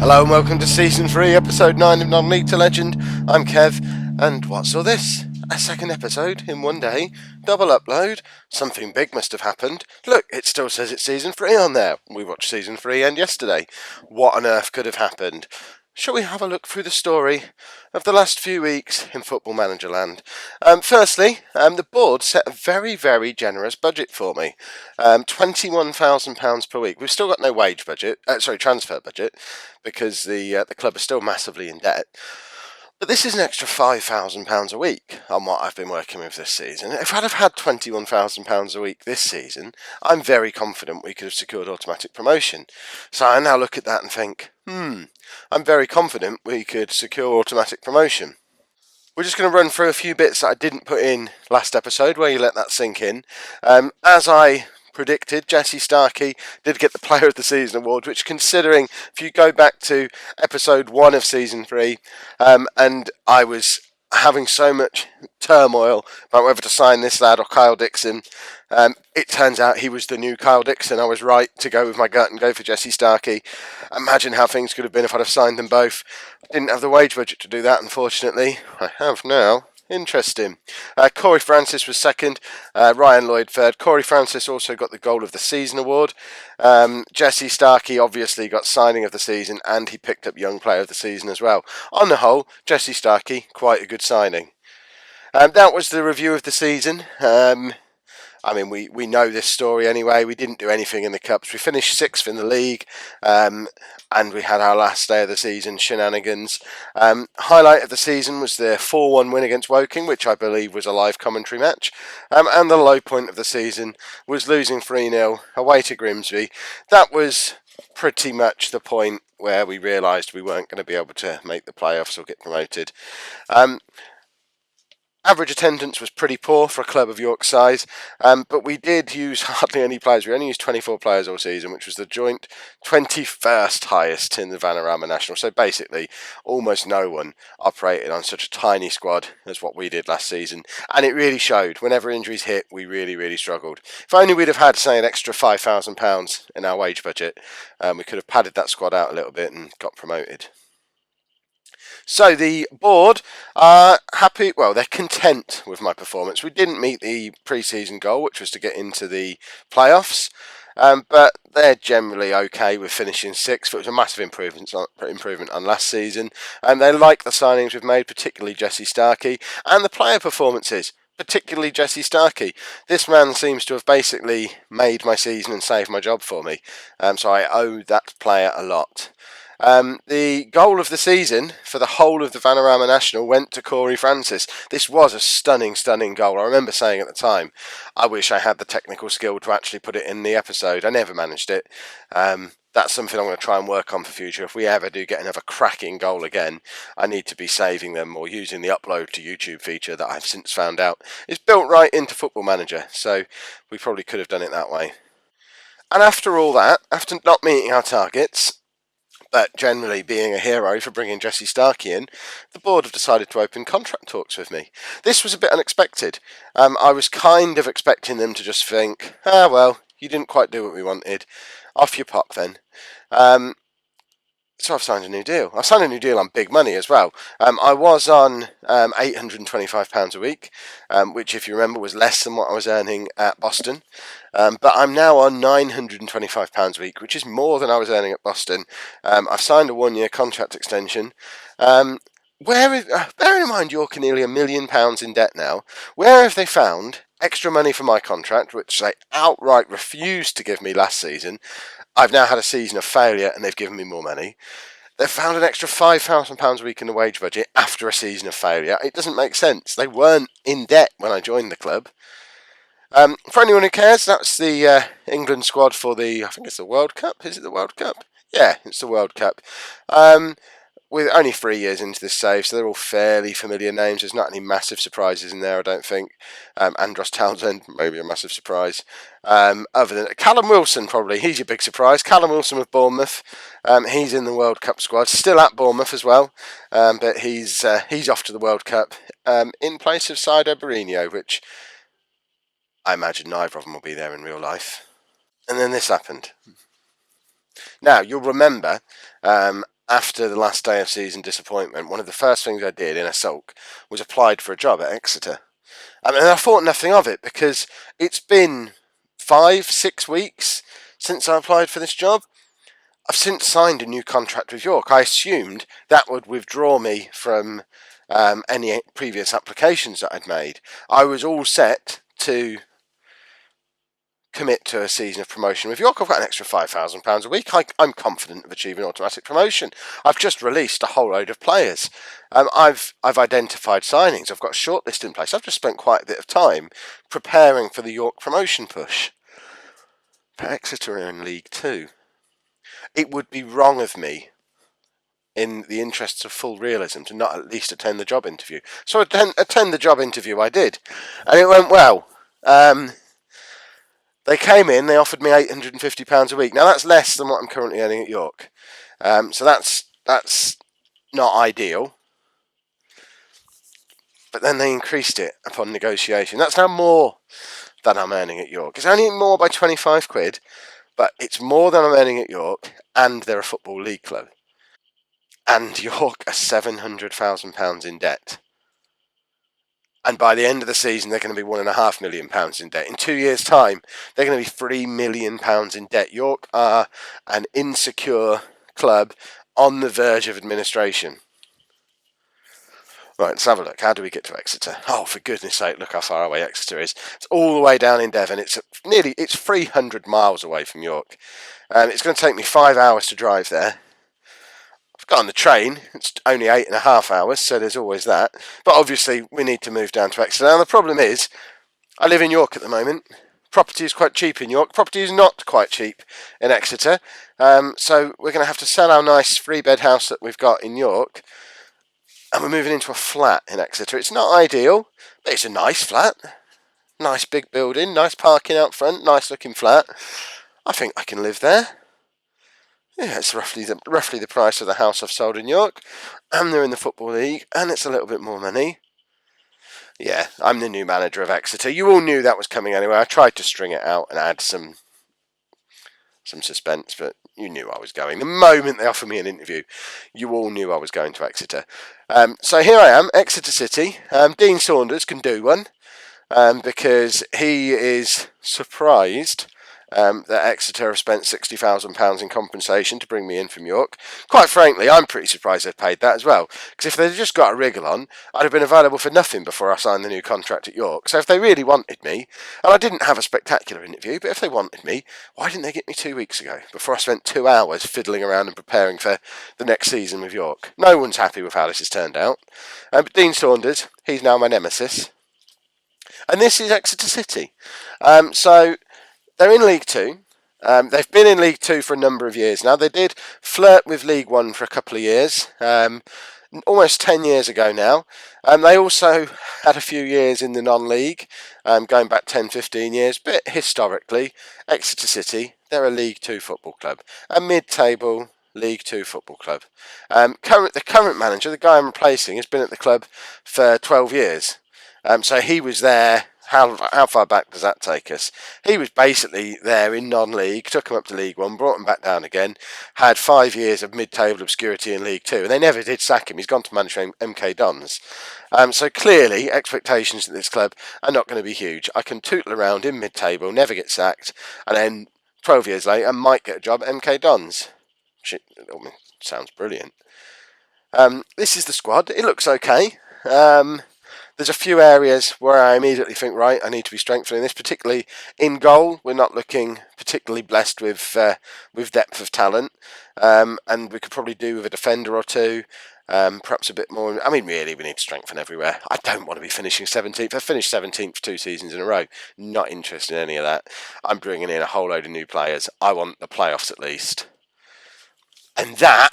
Hello and welcome to Season 3, Episode 9 of Non-League to Legend. I'm Kev, and what's all this? A second episode in one day? Double upload? Something big must have happened. Look, it still says it's Season 3 on there. We watched Season 3 end yesterday. What on earth could have happened? Shall we have a look through the story of the last few weeks in Football Manager land? Firstly, the board set a very, very generous budget for me. £21,000 per week. We've still got no transfer budget, because the club is still massively in debt. But this is an extra £5,000 a week on what I've been working with this season. If I'd have had £21,000 a week this season, I'm very confident we could have secured automatic promotion. So I now look at that and think, I'm very confident we could secure automatic promotion. We're just going to run through a few bits that I didn't put in last episode, where you let that sink in. As I predicted, Jesse Starkey did get the Player of the Season award, which, considering, if you go back to episode 1 of Season 3, and I was having so much turmoil about whether to sign this lad or Kyle Dixon, it turns out he was the new Kyle Dixon. I was right to go with my gut and go for Jesse Starkey. Imagine how things could have been if I'd have signed them both. Didn't have the wage budget to do that, unfortunately. I have now. Interesting. Corey Francis was second, Ryan Lloyd third. Corey Francis also got the Goal of the Season award. Jesse Starkey obviously got Signing of the Season, and he picked up Young Player of the Season as well. On the whole, Jesse Starkey, quite a good signing. That was the review of the season. We know this story anyway. We didn't do anything in the Cups. We finished 6th in the league, and we had our last day of the season shenanigans. Highlight of the season was the 4-1 win against Woking, which I believe was a live commentary match. And the low point of the season was losing 3-0 away to Grimsby. That was pretty much the point where we realised we weren't going to be able to make the playoffs or get promoted. Average attendance was pretty poor for a club of York's size, but we did use hardly any players. We only used 24 players all season, which was the joint 21st highest in the Vanarama National. So basically, almost no one operated on such a tiny squad as what we did last season. And it really showed. Whenever injuries hit, we really, really struggled. If only we'd have had, say, an extra £5,000 in our wage budget, we could have padded that squad out a little bit and got promoted. So the board are happy, they're content with my performance. We didn't meet the pre-season goal, which was to get into the playoffs, but they're generally okay with finishing 6th. It was a massive improvement on last season, and they like the signings we've made, particularly Jesse Starkey, and the player performances, particularly Jesse Starkey. This man seems to have basically made my season and saved my job for me, so I owe that player a lot. The goal of the season for the whole of the Vanarama National went to Corey Francis. This was a stunning, stunning goal. I remember saying at the time, I wish I had the technical skill to actually put it in the episode. I never managed it. That's something I'm going to try and work on for future. If we ever do get another cracking goal again, I need to be saving them or using the upload to YouTube feature that I've since found out is built right into Football Manager. So we probably could have done it that way. And after all that, after not meeting our targets, but generally being a hero for bringing Jesse Starkey in, the board have decided to open contract talks with me. This was a bit unexpected. I was kind of expecting them to just think, you didn't quite do what we wanted. Off you pop then. So I've signed a new deal. I signed a new deal on big money as well. I was on £825 a week, which, if you remember, was less than what I was earning at Boston. But I'm now on £925 a week, which is more than I was earning at Boston. I've signed a 1-year contract extension. Bearing in mind York are nearly £1 million in debt now, where have they found extra money for my contract, which they outright refused to give me last season? I've now had a season of failure and they've given me more money. They've found an extra £5,000 a week in the wage budget after a season of failure. It doesn't make sense. They weren't in debt when I joined the club. For anyone who cares, that's the England squad for I think it's the World Cup. Is it the World Cup? Yeah, it's the World Cup. We're only 3 years into this save, so they're all fairly familiar names. There's not any massive surprises in there, I don't think. Andros Townsend, maybe a massive surprise. Other than Callum Wilson, probably. He's your big surprise. Callum Wilson with Bournemouth. He's in the World Cup squad. Still at Bournemouth as well. But he's off to the World Cup in place of Saido Barrinho, which I imagine neither of them will be there in real life. And then this happened. Now, you'll remember after the last day of season disappointment, one of the first things I did in a sulk was applied for a job at Exeter. And I thought nothing of it because it's been 5, 6 weeks since I applied for this job. I've since signed a new contract with York. I assumed that would withdraw me from any previous applications that I'd made. I was all set to commit to a season of promotion with York. I've got an extra £5,000 a week. I'm confident of achieving automatic promotion. I've just released a whole load of players. I've identified signings. I've got a shortlist in place. I've just spent quite a bit of time preparing for the York promotion push. But Exeter are in League Two. It would be wrong of me, in the interests of full realism, to not at least attend the job interview. So attend the job interview I did, and it went well. They came in, they offered me £850 a week. Now that's less than what I'm currently earning at York. So that's not ideal. But then they increased it upon negotiation. That's now more than I'm earning at York. It's only more by 25 quid, but it's more than I'm earning at York, and they're a Football League club. And York are £700,000 in debt. And by the end of the season, they're going to be £1.5 million in debt. In 2 years' time, they're going to be £3 million in debt. York are an insecure club on the verge of administration. Right, let's have a look. How do we get to Exeter? Oh, for goodness sake, look how far away Exeter is. It's all the way down in Devon. It's 300 miles away from York. It's going to take me 5 hours to drive there. I've got on the train. It's only 8.5 hours, so there's always that. But obviously, we need to move down to Exeter. Now, the problem is, I live in York at the moment. Property is quite cheap in York. Property is not quite cheap in Exeter. So we're going to have to sell our nice 3-bed house that we've got in York, and we're moving into a flat in Exeter. It's not ideal, but it's a nice flat. Nice big building, nice parking out front, nice looking flat. I think I can live there. Yeah, it's roughly the price of the house I've sold in York, and they're in the Football League, and it's a little bit more money. Yeah, I'm the new manager of Exeter. You all knew that was coming anyway. I tried to string it out and add some suspense, but you knew I was going. The moment they offered me an interview, you all knew I was going to Exeter. So here I am, Exeter City. Dean Saunders can do one, because he is surprised that Exeter have spent £60,000 in compensation to bring me in from York. Quite frankly, I'm pretty surprised they've paid that as well, because if they'd just got a wriggle on, I'd have been available for nothing before I signed the new contract at York. So if they really wanted me, and I didn't have a spectacular interview, but if they wanted me, why didn't they get me 2 weeks ago, before I spent 2 hours fiddling around and preparing for the next season with York? No one's happy with how this has turned out. But Dean Saunders, he's now my nemesis. And this is Exeter City. So they're in League Two. They've been in League Two for a number of years now. They did flirt with League One for a couple of years, almost 10 years ago now. They also had a few years in the non-league, going back 10, 15 years. But historically, Exeter City, they're a League Two football club, a mid-table League Two football club. The current manager, the guy I'm replacing, has been at the club for 12 years. So he was there. How far back does that take us? He was basically there in non-league, took him up to League One, brought him back down again, had 5 years of mid-table obscurity in League Two, and they never did sack him. He's gone to manage MK Dons. So clearly, expectations at this club are not going to be huge. I can tootle around in mid-table, never get sacked, and then 12 years later, I might get a job at MK Dons. Sounds brilliant. This is the squad. It looks okay. There's a few areas where I immediately think, right, I need to be strengthening this, particularly in goal. We're not looking particularly blessed with depth of talent, and we could probably do with a defender or two, perhaps a bit more. I mean, really, we need to strengthen everywhere. I don't want to be finishing 17th. I've finished 17th 2 seasons in a row. Not interested in any of that. I'm bringing in a whole load of new players. I want the playoffs at least. And that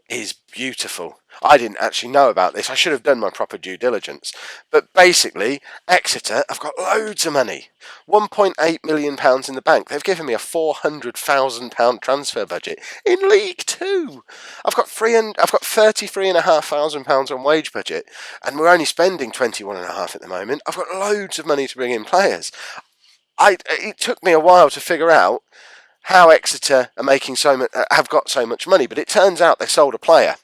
is beautiful. I didn't actually know about this. I should have done my proper due diligence. But basically, Exeter have got loads of money. £1.8 million in the bank. They've given me a £400,000 transfer budget in League Two. I've got £33,500 on wage budget, and we're only spending £21,500 at the moment. I've got loads of money to bring in players. It took me a while to figure out how Exeter are making have got so much money, but it turns out they sold a player.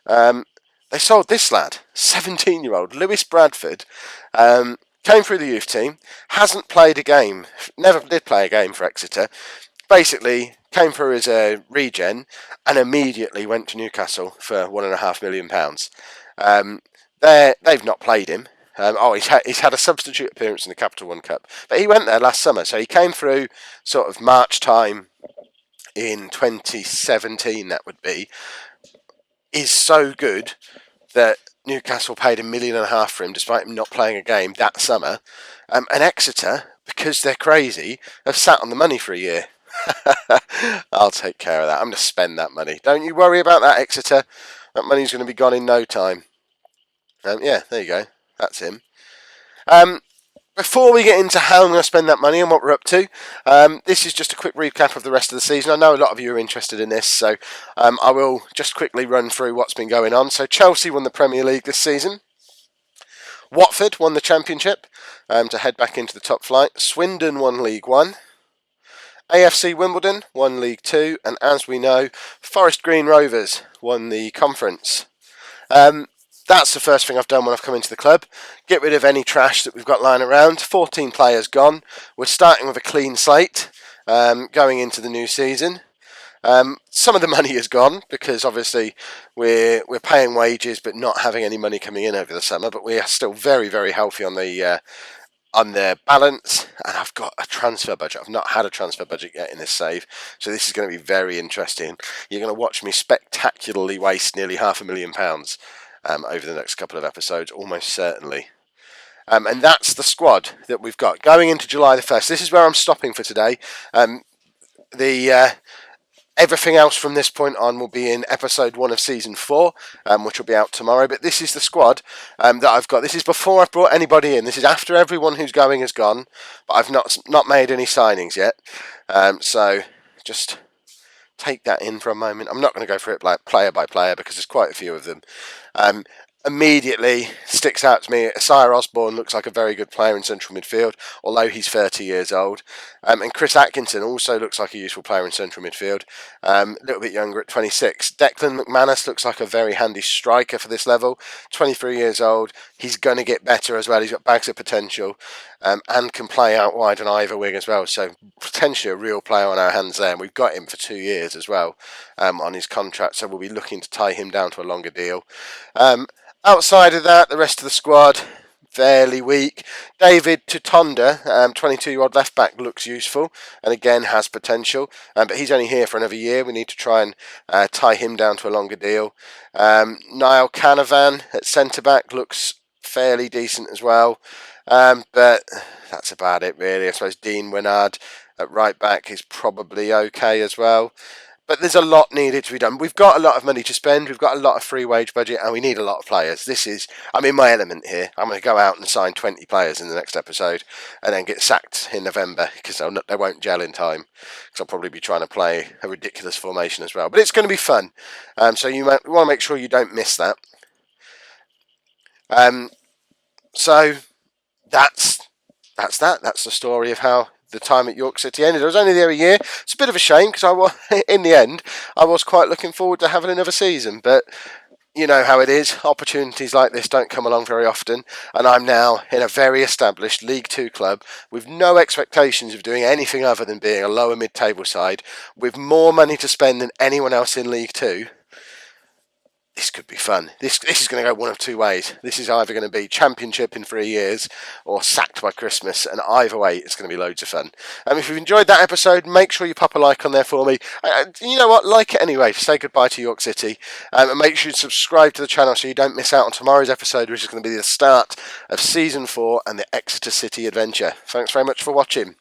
They sold this lad, 17-year-old Lewis Bradford. Came through the youth team, hasn't played a game, never did play a game for Exeter. Basically, came through as a regen and immediately went to Newcastle for £1.5 million. They've not played him. He's had a substitute appearance in the Capital One Cup, but he went there last summer, so he came through sort of March time in 2017. That would be. Is so good that Newcastle paid £1.5 million for him, despite him not playing a game that summer. And Exeter, because they're crazy, have sat on the money for a year. I'll take care of that. I'm going to spend that money. Don't you worry about that, Exeter. That money's going to be gone in no time. Yeah, there you go. That's him. Before we get into how I'm going to spend that money and what we're up to, this is just a quick recap of the rest of the season. I know a lot of you are interested in this, so I will just quickly run through what's been going on. So Chelsea won the Premier League this season. Watford won the Championship to head back into the top flight. Swindon won League One. AFC Wimbledon won League Two. And as we know, Forest Green Rovers won the Conference. That's the first thing I've done when I've come into the club. Get rid of any trash that we've got lying around. 14 players gone. We're starting with a clean slate going into the new season. Some of the money is gone because obviously we're paying wages but not having any money coming in over the summer. But we are still very, very healthy on the balance, and I've got a transfer budget. I've not had a transfer budget yet in this save, so this is going to be very interesting. You're going to watch me spectacularly waste nearly £500,000 over the next couple of episodes, almost certainly. And that's the squad that we've got going into July the 1st. This is where I'm stopping for today. Everything else from this point on will be in episode 1 of season 4, which will be out tomorrow. But this is the squad that I've got. This is before I've brought anybody in. This is after everyone who's going has gone, but I've not made any signings yet. So just take that in for a moment. I'm not going to go through it like player by player because there's quite a few of them. Immediately sticks out to me, Isaiah Osborne looks like a very good player in central midfield, although he's 30 years old. And Chris Atkinson also looks like a useful player in central midfield, a little bit younger at 26. Declan McManus looks like a very handy striker for this level, 23 years old. He's going to get better as well. He's got bags of potential and can play out wide on either wing as well. So potentially a real player on our hands there. And we've got him for 2 years as well on his contract. So we'll be looking to tie him down to a longer deal. Outside of that, the rest of the squad, fairly weak. David Tutonda, 22-year-old left-back, looks useful and again has potential. But he's only here for another year. We need to try and tie him down to a longer deal. Niall Canavan at centre-back looks fairly decent as well. But that's about it, really. I suppose Dean Winnard at right-back is probably okay as well. But there's a lot needed to be done. We've got a lot of money to spend. We've got a lot of free wage budget, and we need a lot of players. I'm in my element here. I'm going to go out and sign 20 players in the next episode and then get sacked in November because they won't gel in time. Because I'll probably be trying to play a ridiculous formation as well. But it's going to be fun. So you want to make sure you don't miss that. So that's that. That's the story of how the time at York City ended. I was only there a year. It's a bit of a shame because in the end, I was quite looking forward to having another season. But you know how it is. Opportunities like this don't come along very often. And I'm now in a very established League Two club with no expectations of doing anything other than being a lower mid-table side with more money to spend than anyone else in League Two. This could be fun. This is going to go one of two ways. This is either going to be Championship in 3 years or sacked by Christmas, and either way, it's going to be loads of fun. If you've enjoyed that episode, make sure you pop a like on there for me. You know what? Like it anyway. Say goodbye to York City. And make sure you subscribe to the channel so you don't miss out on tomorrow's episode, which is going to be the start of Season 4 and the Exeter City adventure. Thanks very much for watching.